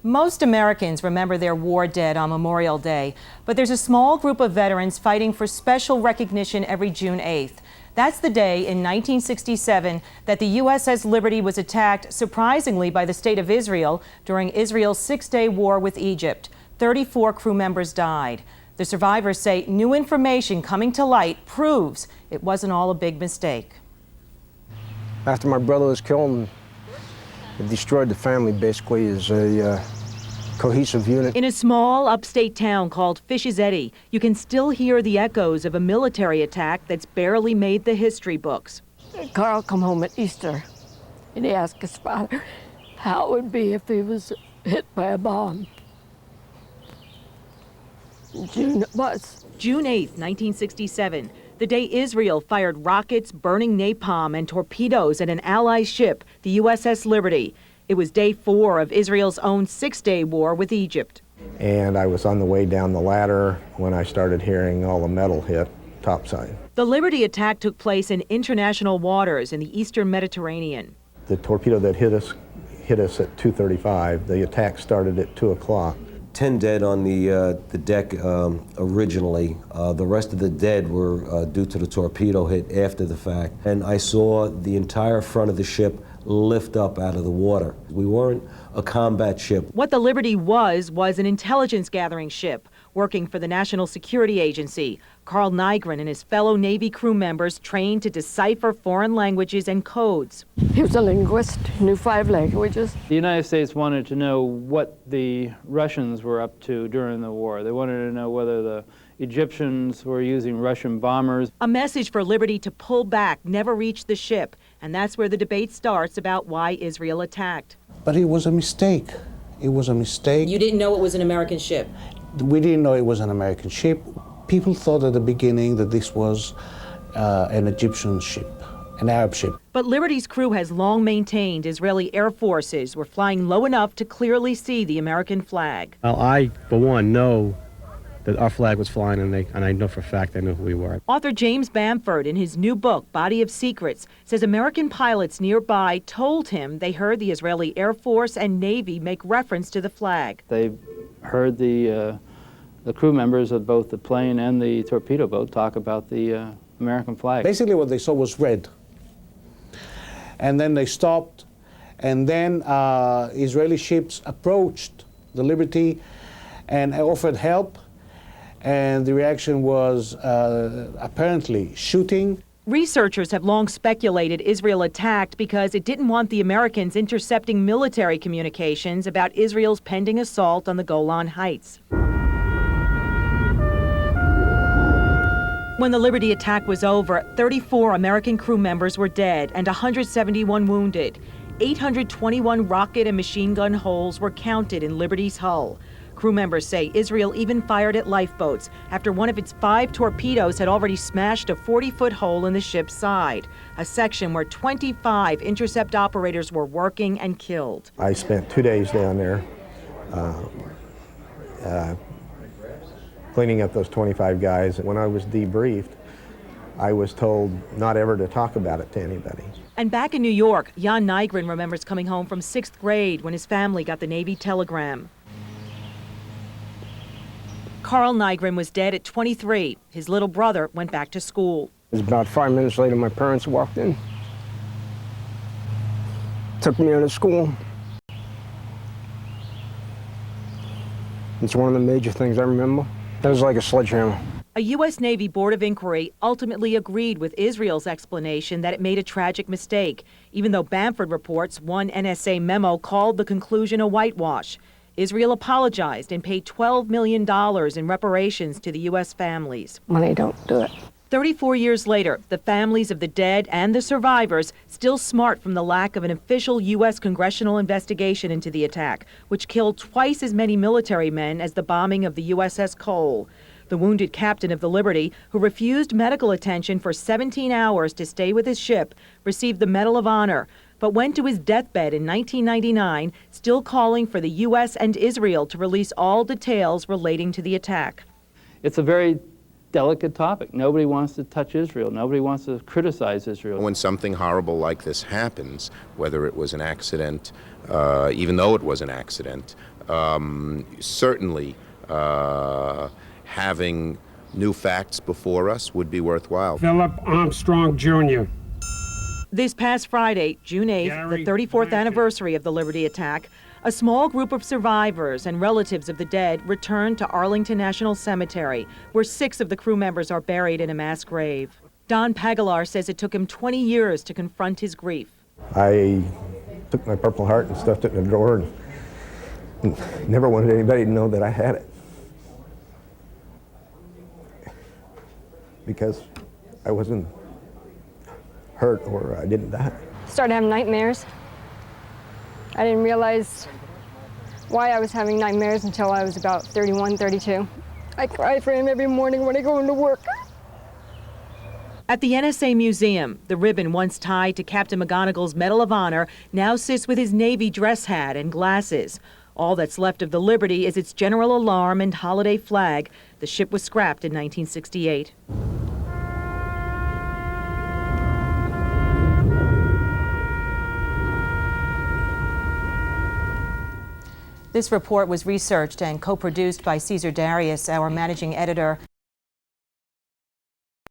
Most Americans remember their war dead on Memorial Day, but there's a small group of veterans fighting for special recognition every June 8th. That's the day in 1967 that the USS Liberty was attacked, surprisingly, by the State of Israel during Israel's six-day war with Egypt. 34 crew members died. The survivors say new information coming to light proves it wasn't all a big mistake. After my brother was killed, it destroyed the family basically as a cohesive unit. In a small upstate town called Fish's Eddy, you can still hear the echoes of a military attack that's barely made the history books. Carl come home at Easter, and he asked his father how it would be if he was hit by a bomb. June it was. June 8, 1967, the day Israel fired rockets, burning napalm, and torpedoes at an Allied ship, the USS Liberty. It was day 4 of Israel's own six-day war with Egypt. And I was on the way down the ladder when I started hearing all the metal hit topside. The Liberty attack took place in international waters in the eastern Mediterranean. The torpedo that hit us at 2:35. The attack started at 2 o'clock. 10 dead on the deck originally. The rest of the dead were due to the torpedo hit after the fact. And I saw the entire front of the ship lift up out of the water. We weren't a combat ship. What the Liberty was an intelligence gathering ship working for the National Security Agency. Carl Nygren and his fellow Navy crew members trained to decipher foreign languages and codes. He was a linguist, knew 5 languages. The United States wanted to know what the Russians were up to during the war. They wanted to know whether the Egyptians were using Russian bombers. A message for Liberty to pull back never reached the ship, and that's where the debate starts about why Israel attacked. But it was a mistake. It was a mistake. You didn't know it was an American ship? We didn't know it was an American ship. People thought at the beginning that this was an Egyptian ship, an Arab ship. But Liberty's crew has long maintained Israeli air forces were flying low enough to clearly see the American flag. Well, I, for one, know that our flag was flying, and I know for a fact they knew who we were. Author James Bamford, in his new book, Body of Secrets, says American pilots nearby told him they heard the Israeli Air Force and Navy make reference to the flag. They heard the crew members of both the plane and the torpedo boat talk about the American flag. Basically what they saw was red. And then they stopped, and then Israeli ships approached the Liberty and offered help. And the reaction was apparently shooting. Researchers have long speculated Israel attacked because it didn't want the Americans intercepting military communications about Israel's pending assault on the Golan Heights. When the Liberty attack was over, 34 American crew members were dead and 171 wounded. 821 rocket and machine gun holes were counted in Liberty's hull. Crew members say Israel even fired at lifeboats after one of its 5 torpedoes had already smashed a 40-foot hole in the ship's side, a section where 25 intercept operators were working and killed. I spent 2 days down there cleaning up those 25 guys. When I was debriefed, I was told not ever to talk about it to anybody. And back in New York, Jan Nygren remembers coming home from 6th grade when his family got the Navy telegram. Carl Nygren was dead at 23. His little brother went back to school. It was about 5 minutes later my parents walked in. Took me out of school. It's one of the major things I remember. That was like a sledgehammer. A U.S. Navy Board of Inquiry ultimately agreed with Israel's explanation that it made a tragic mistake, even though Bamford reports one NSA memo called the conclusion a whitewash. Israel apologized and paid $12 million in reparations to the U.S. families. Money don't do it. 34 years later, the families of the dead and the survivors still smart from the lack of an official U.S. congressional investigation into the attack, which killed twice as many military men as the bombing of the USS Cole. The wounded captain of the Liberty, who refused medical attention for 17 hours to stay with his ship, received the Medal of Honor, but went to his deathbed in 1999, still calling for the U.S. and Israel to release all details relating to the attack. It's a very delicate topic. Nobody wants to touch Israel. Nobody wants to criticize Israel. When something horrible like this happens, whether it was an accident, even though it was an accident, Certainly, having new facts before us would be worthwhile. Philip Armstrong, Jr. This past Friday, June 8th, the 34th anniversary of the Liberty attack, a small group of survivors and relatives of the dead returned to Arlington National Cemetery, where 6 of the crew members are buried in a mass grave. Don Pagelar says it took him 20 years to confront his grief. I took my Purple Heart and stuffed it in a drawer and never wanted anybody to know that I had it. Because I wasn't hurt or I didn't die. Started having nightmares. I didn't realize why I was having nightmares until I was about 31, 32. I cry for him every morning when I go into work. At the NSA Museum, the ribbon once tied to Captain McGonagall's Medal of Honor now sits with his Navy dress hat and glasses. All that's left of the Liberty is its general alarm and holiday flag. The ship was scrapped in 1968. This report was researched and co-produced by Caesar Darius, our managing editor.